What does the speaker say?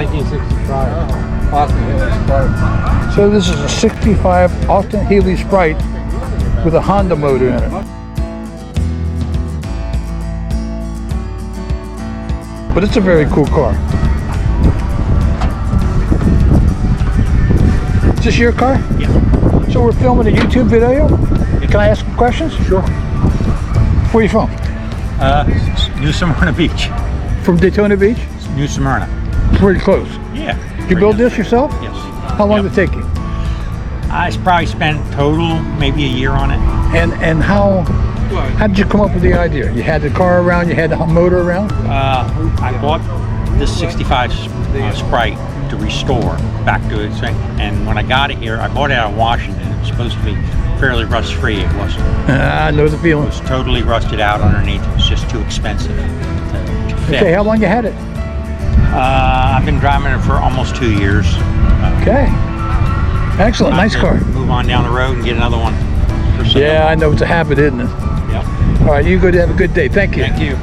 1965. Austin Healey Sprite. So this is a 65 Austin Healey Sprite with a Honda motor in it. But it's a very cool car. Is this your car? Yeah. So we're filming a YouTube video? Can I ask some questions? Sure. Where are you from? New Smyrna Beach. From Daytona Beach? New Smyrna. Pretty close. Yeah. You build this yourself? Yes. How long did it take you? I probably spent total maybe a year on it. And how did you come up with the idea? You had the car around, you had the motor around? I bought this 65 Sprite to restore back to its thing. And when I got it here, I bought it out of Washington. It was supposed to be fairly rust free. It wasn't. I know the feeling. It was totally rusted out underneath. It was just too expensive to fix. Okay, how long you had it? I've been driving it for almost 2 years. Okay. Excellent, nice car. Move on down the road and get another one. Yeah, I know, it's a habit, isn't it? Yep. All right, you go to have a good day. Thank you. Thank you.